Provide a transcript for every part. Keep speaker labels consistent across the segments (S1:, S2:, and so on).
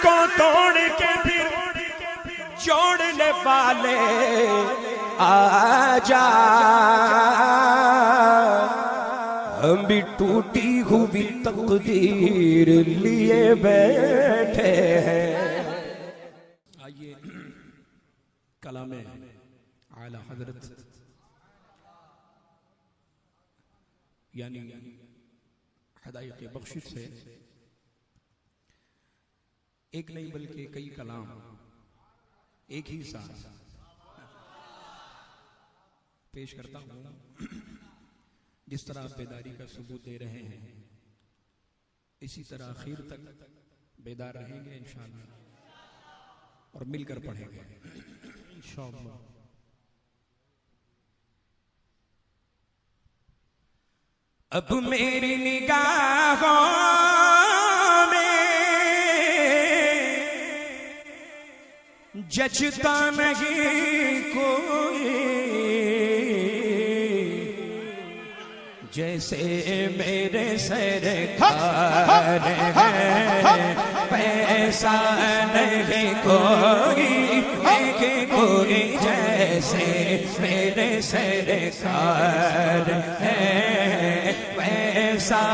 S1: کو توڑ کے پھر جوڑنے والے آجا، ہم بھی ٹوٹی ہوئی تقدیر لیے بیٹھے ہیں۔ آئیے کلام اعلی حضرت یعنی حدائق بخشش سے ایک نہیں بلکہ کئی کلام ایک ہی ساتھ پیش کرتا ہوں۔ جس طرح بیداری کا ثبوت دے رہے ہیں اسی طرح آخر تک بیدار رہیں گے انشاءاللہ اور مل کر پڑھیں گے انشاءاللہ۔ اب میری نگاہوں میں جچتا نہیں کوئی، جیسے میرے سرکار ہیں پیسہ نہیں کوئی، لیکن کوئی جیسے میرے سرکار ہیں پیسہ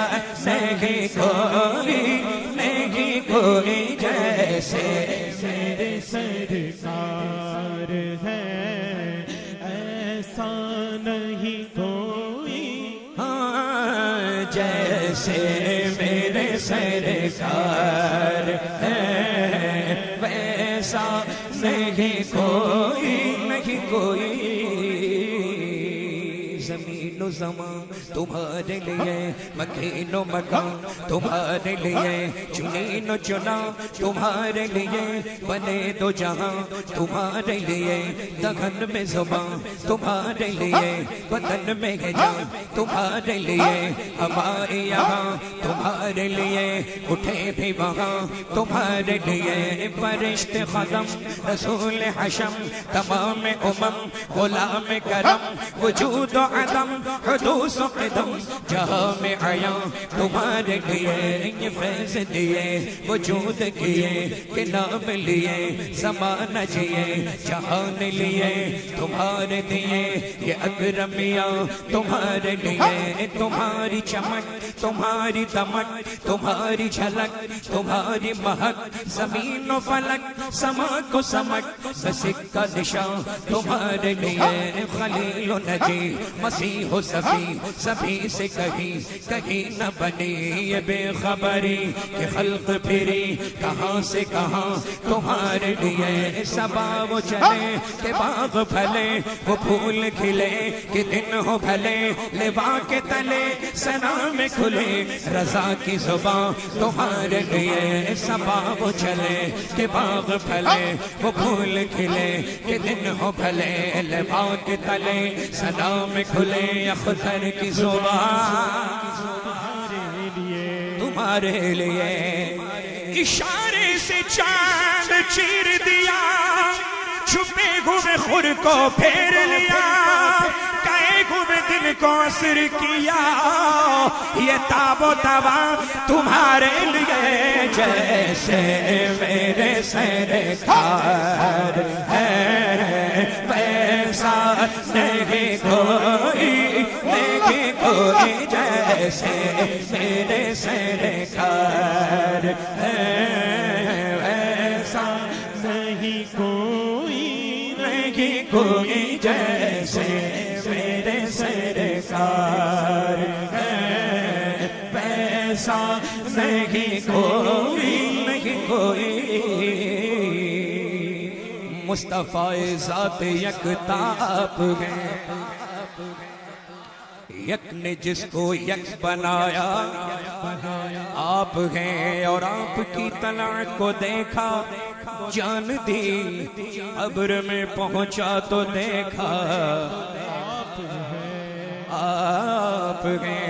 S1: نہیں کوئی، نہیں کوئی جیسے
S2: میرے سرکار ہے ایسا نہیں کوئی،
S1: جیسے میرے سرکار ہے ویسا نہیں کوئی، نہیں کوئی۔ زمین و زمان تمہارے لیے، مکین و مکان تمہارے لیے، چنین و چنا تمہارے لیے، بنے دو جہاں تمہارے لیے، دہن میں زبان تمہارے لیے، وطن میں ہے جان تمہارے لیے، ہمارے یہاں تمہارے لیے، اٹھے بھی وہاں تمہارے لیے، فرشت خدم رسول حشم تمام امم غلام کرم، وجود و عدم حدوث و قدم جہاں میں آیا تمہارے لیے، یہ فیض دیے وجود کیے کہ نام لیے زمانہ جیے، جہان لیے تمہارے دیے، یہ اکرمیاں تمہارے لیے، تمہاری چمک تمہاری دمک تمہاری جھلک تمہاری مہک، زمین و فلک سما کو سمک، بسک کا نشان تمہارے لیے، خلیل و نجی مسیح و صفی سبھی سے کہیں نہ بنی، یہ بے خبری کہ خلق پھری کہاں سے کہاں تمہارے لیے، صبا وہ چلے کہ باغ پھلے، وہ پھول کھلے کہ دن ہو بھلے، لوا کے تلے سنا میں کھلے، رضا کی زبان تمہارے لیے، صبا وہ چلے کہ باغ پھلے، وہ پھول کھلے کہ دن ہو بھلے، لوا کے تلے سنا میں کھلے، اختر کی زبان تمہارے لیے، اشارے سے چاند چیر دیا، چھپے ہوئے خور کو پھیر لیا، کہے ہوئے دل کو اثر کیا، یہ تاب و توا تمہارے لیے، جیسے میرے سرکار ہے ویسا نہیں کوئی، نہیں کوئی جیسے میرے سرکار ہے ویسا
S2: نہیں کوئی،
S1: نہیں کوئی جیسے میرے سرکار ہے ویسا نہیں کوئی، نہیں کوئی۔ مصطفیٰ ذات یکتاب ہے، یک نے جس کو یک بنایا آپ ہیں، اور آپ کی طلع کو دیکھا جان دی، ابر میں پہنچا تو دیکھا آپ ہیں،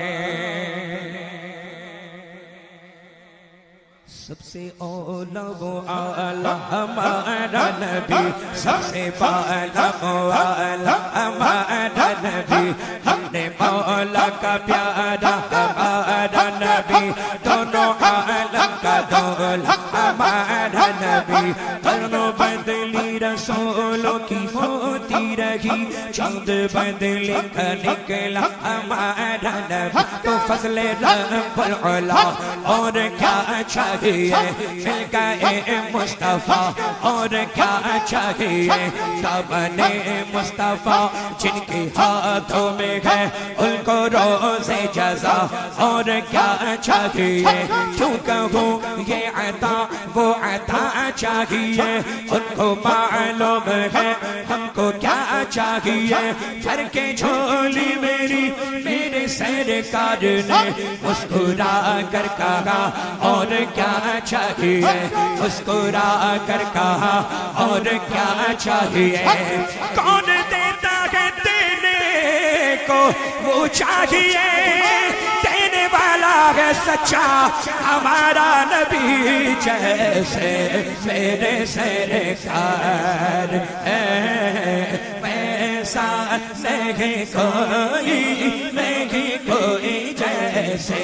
S1: سب سے اولا وہ اعلیٰ ہمارا نبی، سب سے بالا وہ اعلیٰ ہمارا نبی، ہم نے مولا کا پیارا ہمارا نبی، دونوں عالم کا دولا ہمارا نبی، قرنوں بدلی رسولوں کی ہوتی رہی، چاند بدلی کا نکلا ہمارا نبی، تو فضل رب العلا اور کیا چاہیے، مل گئے مصطفیٰ اور کیا چاہیے، دامن مصطفیٰ جن کے ہاتھوں میں ہے ان کو روز جزا اور کیا چاہیے، کیوں کہوں یہ عطا وہ عطا چاہیے، ان کو معلوم ہے ہم کو کیا چاہیے، گھر کے جھولی میرے سرکار نے مسکرا کر کہا اور کیا چاہیے، مسکرا کر کہا اور کیا چاہیے، کون دیتا ہے دینے کو وہ چاہیے، دینے والا ہے سچا ہمارا نبی، جیسے میرے سرکار ہے ویسا نہیں کوئی جیسے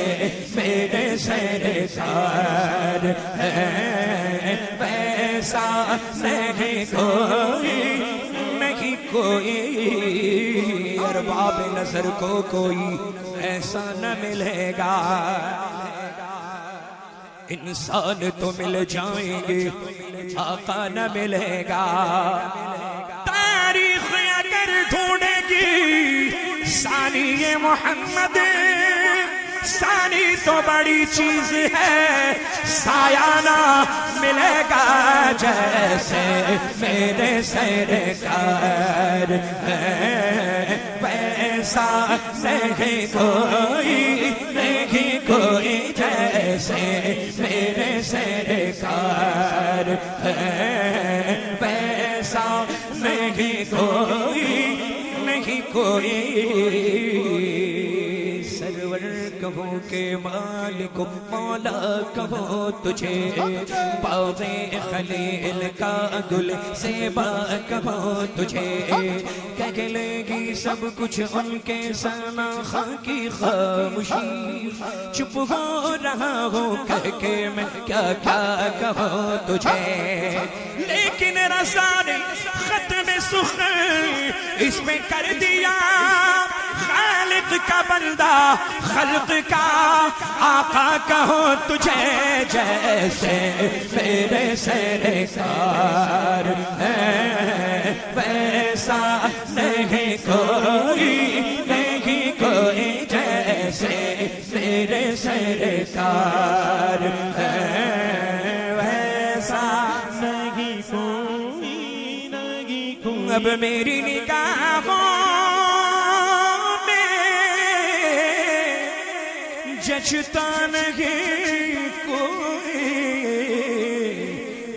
S1: میرے سرکار ہے ویسا نہیں کوئی، ارباب نظر کو کوئی ایسا نہ ملے گا، انسان تو مل جائیں گے آقا نہ ملے گا، تاریخ اگر ڈھونڈے گی ثانی محمد، ثانی تو بڑی چیز ہے، سایہ نہ ملے گا جیسے میرے سرکار ہے ویسا نہیں کوئی جیسے میرے سرکار ہے ویسا نہیں کوئی، سرور کہوں کہ مالک مولا کہوں تجھے، باغ خلیل کا گل زیبا کہوں تجھے، کہہ لے گی سب کچھ ان کے ثنا خاں کی خاموشی، چپ ہو رہا ہوں کہہ کے میں کیا کیا کہوں تجھے، لیکن رضا نے ختم سخن اس میں کر دیا، خالق کا بندہ خلق کا آقا کہوں تجھے، جیسے میرے سرکار ہے ویسا نہیں کوئی جیسے میرے سرکار ہے ویسا
S2: نہیں کوئی
S1: اب میری نگاہوں جچتا نہیں کوئی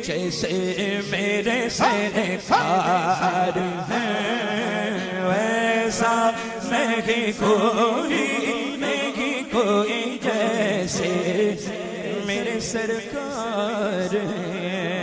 S1: جیسے میرے سرکار ہے ویسا نہیں کوئی جیسے میرے سرکار ہے۔